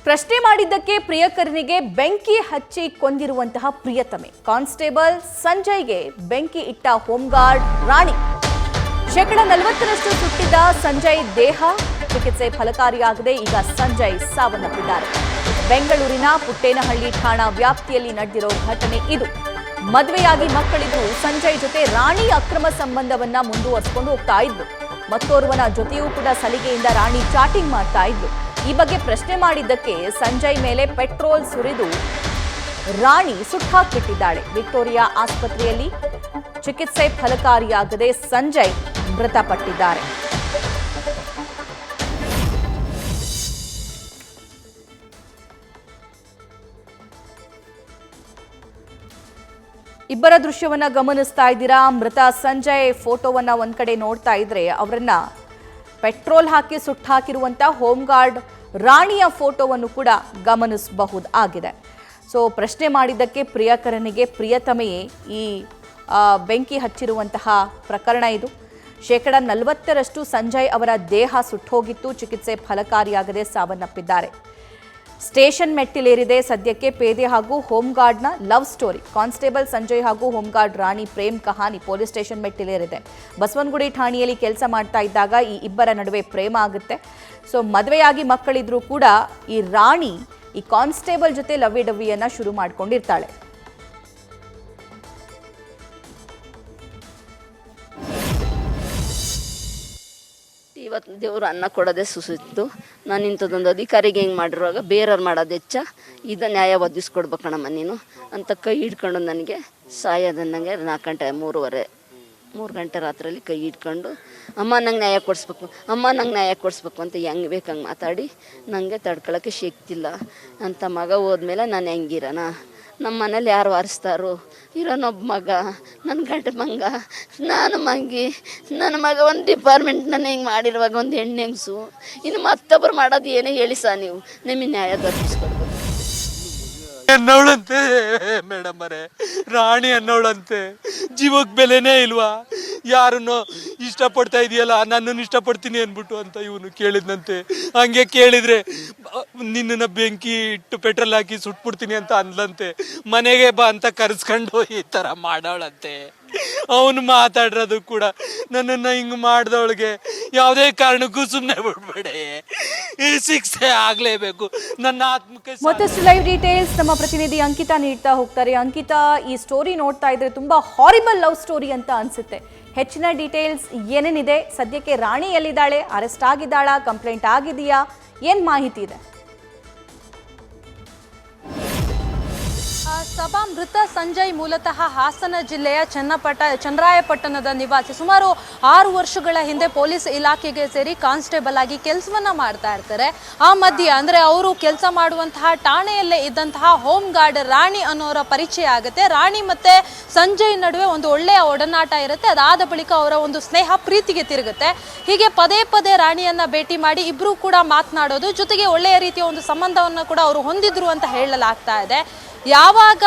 ಪ್ರಶ್ನೆ ಮಾಡಿದ್ದಕ್ಕೆ ಪ್ರಿಯಕರನಿಗೆ ಬೆಂಕಿ ಹಚ್ಚಿ ಕೊಂದಿರುವಂತಹ ಪ್ರಿಯತಮೆ ಕಾನ್ಸ್ಟೇಬಲ್ ಸಂಜಯ್ಗೆ ಬೆಂಕಿ ಇಟ್ಟ ಹೋಂಗಾರ್ಡ್ ರಾಣಿ. 40% ಸುಟ್ಟಿದ್ದ ಸಂಜಯ್ ದೇಹ ಚಿಕಿತ್ಸೆ ಫಲಕಾರಿಯಾಗದೆ ಈಗ ಸಂಜಯ್ ಸಾವನ್ನಪ್ಪಿದ್ದಾರೆ. ಬೆಂಗಳೂರಿನ ಪುಟ್ಟೇನಹಳ್ಳಿ ಠಾಣಾ ವ್ಯಾಪ್ತಿಯಲ್ಲಿ ನಡೆದಿರೋ ಘಟನೆ ಇದು. ಮದುವೆಯಾಗಿ ಮಕ್ಕಳಿದ್ದು ಸಂಜಯ್ ಜೊತೆ ರಾಣಿ ಅಕ್ರಮ ಸಂಬಂಧವನ್ನ ಮುಂದುವರಿಸಿಕೊಂಡು ಹೋಗ್ತಾ ಇದ್ರು. ಮತ್ತೋರ್ವನ ಜೊತೆಯೂ ಕೂಡ ಸಲಿಗೆಯಿಂದ ರಾಣಿ ಚಾಟಿಂಗ್ ಮಾಡ್ತಾ ಇದ್ರು. ಈ ಬಗ್ಗೆ ಪ್ರಶ್ನೆ ಮಾಡಿದ್ದಕ್ಕೆ ಸಂಜಯ್ ಮೇಲೆ ಪೆಟ್ರೋಲ್ ಸುರಿದು ರಾಣಿ ಸುಟ್ಟಾಕ್ಬಿಟ್ಟಿದ್ದಾಳೆ. ವಿಕ್ಟೋರಿಯಾ ಆಸ್ಪತ್ರೆಯಲ್ಲಿ ಚಿಕಿತ್ಸೆ ಫಲಕಾರಿಯಾಗದೆ ಸಂಜಯ್ ಮೃತಪಟ್ಟಿದ್ದಾರೆ. ಇಬ್ಬರ ದೃಶ್ಯವನ್ನ ಗಮನಿಸ್ತಾ ಇದ್ದೀರಾ. ಮೃತ ಸಂಜಯ್ ಫೋಟೋವನ್ನ ಒಂದ್ ಕಡೆ ನೋಡ್ತಾ ಇದ್ರೆ ಅವರನ್ನ ಪೆಟ್ರೋಲ್ ಹಾಕಿ ಸುಟ್ಟಾಕಿರುವಂತ ಹೋಂಗಾರ್ಡ್ ರಾಣಿಯ ಫೋಟೋವನ್ನು ಕೂಡ ಗಮನಿಸಬಹುದಾಗಿದೆ. ಸೊ ಪ್ರಶ್ನೆ ಮಾಡಿದ್ದಕ್ಕೆ ಪ್ರಿಯಕರನಿಗೆ ಪ್ರಿಯತಮೆಯೇ ಈ ಬೆಂಕಿ ಹಚ್ಚಿರುವಂತಹ ಪ್ರಕರಣ ಇದು. 40% ಸಂಜಯ್ ಅವರ ದೇಹ ಸುಟ್ಟೋಗಿತ್ತು. ಚಿಕಿತ್ಸೆ ಫಲಕಾರಿಯಾಗದೆ ಸಾವನ್ನಪ್ಪಿದ್ದಾರೆ. ಸ್ಟೇಷನ್ ಮೆಟ್ಟಿಲೇರಿದೆ ಸದ್ಯಕ್ಕೆ ಪೇದೆ ಹಾಗೂ ಹೋಂಗಾರ್ಡ್ನ ಲವ್ ಸ್ಟೋರಿ. ಕಾನ್ಸ್ಟೇಬಲ್ ಸಂಜಯ್ ಹಾಗೂ ಹೋಂಗಾರ್ಡ್ ರಾಣಿ ಪ್ರೇಮ್ ಕಹಾನಿ ಪೊಲೀಸ್ ಸ್ಟೇಷನ್ ಮೆಟ್ಟಿಲೇರಿದೆ. ಬಸವನಗುಡಿ ಠಾಣೆಯಲ್ಲಿ ಕೆಲಸ ಮಾಡ್ತಾ ಇದ್ದಾಗ ಈ ಇಬ್ಬರ ನಡುವೆ ಪ್ರೇಮ ಆಗುತ್ತೆ. ಸೊ ಮದುವೆಯಾಗಿ ಮಕ್ಕಳಿದ್ರೂ ಕೂಡ ಈ ರಾಣಿ ಈ ಕಾನ್ಸ್ಟೇಬಲ್ ಜೊತೆ ಲವ್ವಿ ಡವ್ವಿಯನ್ನ ಶುರು ಮಾಡ್ಕೊಂಡಿರ್ತಾಳೆ. ಇವತ್ತು ದೇವರು ಅನ್ನ ಕೊಡೋದೇ ಸುಸಿತ್ತು. ನಾನು ಇಂಥದ್ದೊಂದು ಅಧಿಕಾರಿಗೆ ಹಿಂಗೆ ಮಾಡಿರುವಾಗ ಬೇರೆಯವ್ರು ಮಾಡೋದು ಹೆಚ್ಚ, ಇದು ನ್ಯಾಯ ಒದಗಿಸ್ಕೊಡ್ಬೇಕಣಮ್ಮ ನೀನು ಅಂತ ಕೈ ಹಿಡ್ಕೊಂಡು ನನಗೆ ಸಾಯೋದನ್ನಂಗೆ 3 ಗಂಟೆ ರಾತ್ರಿಯಲ್ಲಿ ಕೈ ಹಿಡ್ಕೊಂಡು ಅಮ್ಮ ನಂಗೆ ನ್ಯಾಯ ಕೊಡಿಸ್ಬೇಕು, ಅಮ್ಮ ನಂಗೆ ನ್ಯಾಯ ಕೊಡಿಸ್ಬೇಕು ಅಂತ ಹೆಂಗೆ ಬೇಕು ಹಂಗೆ ಮಾತಾಡಿ ನನಗೆ ತಡ್ಕೊಳ್ಳೋಕ್ಕೆ ಶಕ್ತಿಲ್ಲ ಅಂತ ಮಗ ಹೋದ್ಮೇಲೆ ನಾನು ಹೆಂಗಿರೋಣ. ನಮ್ಮ ಮನೇಲಿ ಯಾರು ವಾರಿಸ್ತಾರೋ ಇರೋನೊಬ್ಬ ಮಗ, ನನ್ನ ಗಂಟೆ ಮಂಗ, ನಾನು ಮಂಗಿ, ನನ್ನ ಮಗ ಒಂದು ಡಿಪಾರ್ಟ್ಮೆಂಟ್ ನನ್ನ ಹಿಂಗೆ ಮಾಡಿರುವಾಗ ಒಂದು ಹೆಣ್ಣೆಂಗ್ಸು, ಇನ್ನು ಮತ್ತೊಬ್ಬರು ಮಾಡೋದು ಏನೇ ಹೇಳಿ ಸಹ ನೀವು ನಿಮಗೆ ನ್ಯಾಯ ದೊರಕಿಸ್ಕೊಡ್ಬೇಕು. ಅನ್ನೋಳಂತೆ ಮೇಡಮ್ ಅವರೇ, ರಾಣಿ ಅನ್ನೋಳಂತೆ. ಜೀವಕ್ಕೆ ಬೆಲೆನೇ ಇಲ್ವಾ? ಯಾರನ್ನು ಇಷ್ಟಪಡ್ತಾ ಇದೆಯಲ್ಲ, ನನ್ನನ್ನು ಇಷ್ಟಪಡ್ತೀನಿ ಅಂದ್ಬಿಟ್ಟು ಅಂತ ಇವನು ಕೇಳಿದ್ನಂತೆ. ಹಂಗೆ ಕೇಳಿದ್ರೆ ನಿನ್ನನ್ನು ಬೆಂಕಿ ಇಟ್ಟು ಪೆಟ್ರೋಲ್ ಹಾಕಿ ಸುಟ್ಬಿಡ್ತೀನಿ ಅಂತ ಅಂದ್ಲಂತೆ. ಮನೆಗೆ ಬಾ ಅಂತ ಕರೆಸ್ಕೊಂಡು ಈ ಥರ ಮಾಡೋಳಂತೆ. ಅವನು ಮಾತಾಡಿರೋದು ಕೂಡ ನನ್ನನ್ನು ಹಿಂಗೆ ಮಾಡಿದವಳಿಗೆ ಯಾವುದೇ ಕಾರಣಕ್ಕೂ ಸುಮ್ಮನೆ ಬಿಡ್ಬೇಡಿ, ಈ ಶಿಕ್ಷೆ ಆಗಲೇಬೇಕು. ನನ್ನ ಆತ್ಮಕ್ಕೆ ಮತ್ತಷ್ಟು ಲೈವ್ ಡೀಟೇಲ್ಸ್ ನಮ್ಮ ಪ್ರತಿನಿಧಿ ಅಂಕಿತಾ ನೀಡ್ತಾ ಹೋಗ್ತಾರೆ. ಅಂಕಿತಾ, ಈ ಸ್ಟೋರಿ ನೋಡ್ತಾ ಇದ್ರೆ ತುಂಬಾ ಹಾರಿಬಲ್ ಲವ್ ಸ್ಟೋರಿ ಅಂತ ಅನ್ಸುತ್ತೆ. ಹೆಚ್ಚಿನ ಡೀಟೇಲ್ಸ್ ಏನೇನಿದೆ? ಸದ್ಯಕ್ಕೆ ರಾಣಿ ಎಲ್ಲಿದ್ದಾಳೆ? ಅರೆಸ್ಟ್ ಆಗಿದ್ದಾಳಾ? ಕಂಪ್ಲೇಂಟ್ ಆಗಿದೆಯಾ? ಏನ್ ಮಾಹಿತಿ ಇದೆ? ಸಭಾ ಮೃತ ಸಂಜಯ್ ಮೂಲತಃ ಹಾಸನ ಜಿಲ್ಲೆಯ ಚನ್ನರಾಯಪಟ್ಟಣದ ನಿವಾಸಿ. ಸುಮಾರು 6 ವರ್ಷಗಳ ಹಿಂದೆ ಪೊಲೀಸ್ ಇಲಾಖೆಗೆ ಸೇರಿ ಕಾನ್ಸ್ಟೇಬಲ್ ಆಗಿ ಕೆಲಸವನ್ನ ಮಾಡ್ತಾ ಇರ್ತಾರೆ. ಆ ಮಧ್ಯೆ ಅಂದ್ರೆ ಅವರು ಕೆಲಸ ಮಾಡುವಂತಹ ಠಾಣೆಯಲ್ಲೇ ಇದ್ದಂತಹ ಹೋಮ್ ಗಾರ್ಡ್ ರಾಣಿ ಅನ್ನೋರ ಪರಿಚಯ ಆಗುತ್ತೆ. ರಾಣಿ ಮತ್ತೆ ಸಂಜಯ್ ನಡುವೆ ಒಂದು ಒಳ್ಳೆಯ ಒಡನಾಟ ಇರುತ್ತೆ. ಅದಾದ ಬಳಿಕ ಅವರ ಒಂದು ಸ್ನೇಹ ಪ್ರೀತಿಗೆ ತಿರುಗುತ್ತೆ. ಹೀಗೆ ಪದೇ ಪದೇ ರಾಣಿಯನ್ನ ಭೇಟಿ ಮಾಡಿ ಇಬ್ರು ಕೂಡ ಮಾತನಾಡೋದು, ಜೊತೆಗೆ ಒಳ್ಳೆಯ ರೀತಿಯ ಒಂದು ಸಂಬಂಧವನ್ನು ಕೂಡ ಅವರು ಹೊಂದಿದ್ರು ಅಂತ ಹೇಳಲಾಗ್ತಾ ಇದೆ. ಯಾವಾಗ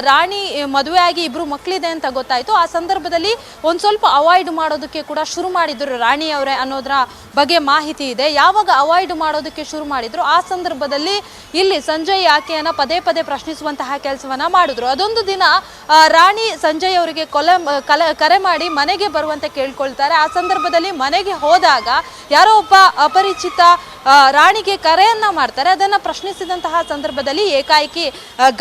ರಾಣಿ ಮದುವೆಯಾಗಿ ಇಬ್ರು ಮಕ್ಕಳಿದೆ ಅಂತ ಗೊತ್ತಾಯ್ತು, ಆ ಸಂದರ್ಭದಲ್ಲಿ ಒಂದು ಸ್ವಲ್ಪ ಅವಾಯ್ಡ್ ಮಾಡೋದಕ್ಕೆ ಕೂಡ ಶುರು ಮಾಡಿದ್ರು ರಾಣಿಯವರೇ ಅನ್ನೋದ್ರ ಬಗ್ಗೆ ಮಾಹಿತಿ ಇದೆ. ಯಾವಾಗ ಅವಾಯ್ಡ್ ಮಾಡೋದಕ್ಕೆ ಶುರು ಮಾಡಿದ್ರು ಆ ಸಂದರ್ಭದಲ್ಲಿ ಇಲ್ಲಿ ಸಂಜಯ್ ಆಕೆಯನ್ನ ಪದೇ ಪದೇ ಪ್ರಶ್ನಿಸುವಂತಹ ಕೆಲಸವನ್ನ ಮಾಡಿದ್ರು. ಅದೊಂದು ದಿನ ರಾಣಿ ಸಂಜಯ್ ಅವರಿಗೆ ಕರೆ ಮಾಡಿ ಮನೆಗೆ ಬರುವಂತೆ ಕೇಳ್ಕೊಳ್ತಾರೆ. ಆ ಸಂದರ್ಭದಲ್ಲಿ ಮನೆಗೆ ಹೋದಾಗ ಯಾರೋ ಒಬ್ಬ ಅಪರಿಚಿತ ರಾಣಿಗೆ ಕರೆಯನ್ನ ಮಾಡ್ತಾರೆ. ಅದನ್ನ ಪ್ರಶ್ನಿಸಿದಂತಹ ಸಂದರ್ಭದಲ್ಲಿ ಏಕಾಏಕಿ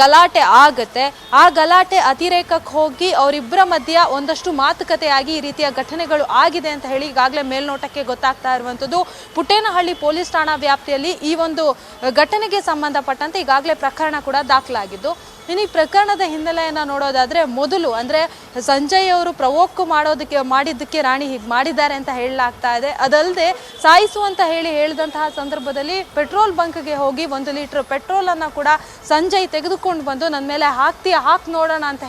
ಗಲಾಟೆ ಆಗುತ್ತೆ. ಆ ಗಲಾಟೆ ಅತಿರೇಕಕ್ಕೆ ಹೋಗಿ ಅವರಿಬ್ಬರ ಮಧ್ಯ ಒಂದಷ್ಟು ಮಾತುಕತೆಯಾಗಿ ಈ ರೀತಿಯ ಘಟನೆಗಳು ಆಗಿದೆ ಅಂತ ಹೇಳಿ ಈಗಾಗಲೇ ಮೇಲ್ನೋಟಕ್ಕೆ ಗೊತ್ತಾಗ್ತಾ ಇರುವಂಥದ್ದು. ಪುಟ್ಟೇನಹಳ್ಳಿ ಪೊಲೀಸ್ ಠಾಣಾ ವ್ಯಾಪ್ತಿಯಲ್ಲಿ ಈ ಒಂದು ಘಟನೆಗೆ ಸಂಬಂಧಪಟ್ಟಂತೆ ಈಗಾಗಲೇ ಪ್ರಕರಣ ಕೂಡ ದಾಖಲಾಗಿದ್ದು, ಇನ್ನು ಈ ಪ್ರಕರಣದ ಹಿನ್ನೆಲೆಯನ್ನು ನೋಡೋದಾದ್ರೆ ಮೊದಲು ಅಂದ್ರೆ ಸಂಜಯ್ ಅವರು ಪ್ರವೋಕ್ ಮಾಡಿದ್ದಕ್ಕೆ ರಾಣಿ ಹೀಗೆ ಮಾಡಿದ್ದಾರೆ ಅಂತ ಹೇಳಲಾಗ್ತಾ ಇದೆ. ಅದಲ್ಲದೆ ಸಾಯಿಸುವಂತ ಹೇಳಿದಂತಹ ಸಂದರ್ಭದಲ್ಲಿ ಪೆಟ್ರೋಲ್ ಬಂಕ್ಗೆ ಹೋಗಿ 1 ಲೀಟರ್ ಪೆಟ್ರೋಲ್ ಅನ್ನ ಕೂಡ ಸಂಜಯ್ ತೆಗೆದುಕೊಂಡು ಬಂದು ನನ್ನ ಮೇಲೆ ಹಾಕಿ ನೋಡೋಣ ಅಂತ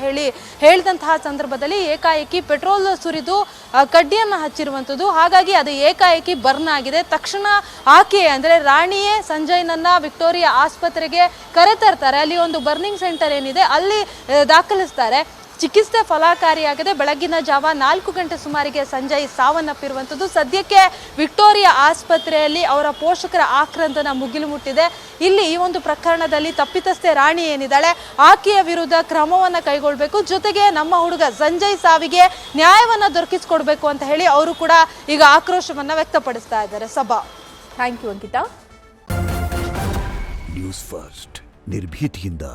ಹೇಳಿದಂತಹ ಸಂದರ್ಭದಲ್ಲಿ ಏಕಾಏಕಿ ಪೆಟ್ರೋಲ್ ಸುರಿದು ಕಡ್ಡಿಯನ್ನು ಹಚ್ಚಿರುವಂಥದ್ದು. ಹಾಗಾಗಿ ಅದು ಏಕಾಏಕಿ ಬರ್ನ್ ಆಗಿದೆ. ತಕ್ಷಣ ಆಕೆ ಅಂದ್ರೆ ರಾಣಿಯೇ ಸಂಜಯ್ನನ್ನ ವಿಕ್ಟೋರಿಯಾ ಆಸ್ಪತ್ರೆಗೆ ಕರೆತರ್ತಾರೆ. ಅಲ್ಲಿ ಒಂದು ಬರ್ನಿಂಗ್ ಸೆಂಟರ್ ಏನಿದೆ ಅಲ್ಲಿ ದಾಖಲಿಸ್ತಾರೆ. ಚಿಕಿತ್ಸೆ ಫಲಕಾರಿಯಾಗದೆ ಬೆಳಗಿನ ಜಾವ 4 ಗಂಟೆ ಸುಮಾರಿಗೆ ಸಂಜಯ್ ಸಾವನ್ನಪ್ಪಿರುವಂಥದ್ದು. ಸದ್ಯಕ್ಕೆ ವಿಕ್ಟೋರಿಯಾ ಆಸ್ಪತ್ರೆಯಲ್ಲಿ ಅವರ ಪೋಷಕರ ಆಕ್ರಂದನ ಮುಗಿಲು ಮುಟ್ಟಿದೆ. ಇಲ್ಲಿ ಈ ಒಂದು ಪ್ರಕರಣದಲ್ಲಿ ತಪ್ಪಿತಸ್ಥೆ ರಾಣಿ ಏನಿದ್ದಾಳೆ ಆಕೆಯ ವಿರುದ್ಧ ಕ್ರಮವನ್ನು ಕೈಗೊಳ್ಳಬೇಕು, ಜೊತೆಗೆ ನಮ್ಮ ಹುಡುಗ ಸಂಜಯ್ ಸಾವಿಗೆ ನ್ಯಾಯವನ್ನು ದೊರಕಿಸಿಕೊಡ್ಬೇಕು ಅಂತ ಹೇಳಿ ಅವರು ಕೂಡ ಈಗ ಆಕ್ರೋಶವನ್ನು ವ್ಯಕ್ತಪಡಿಸ್ತಾ ಇದ್ದಾರೆ. ಸಭಾ, thank you Ankita. News first ನಿರ್ಭೀತಿಯಿಂದ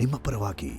ನಿಮ್ಮ ಪರವಾಗಿ.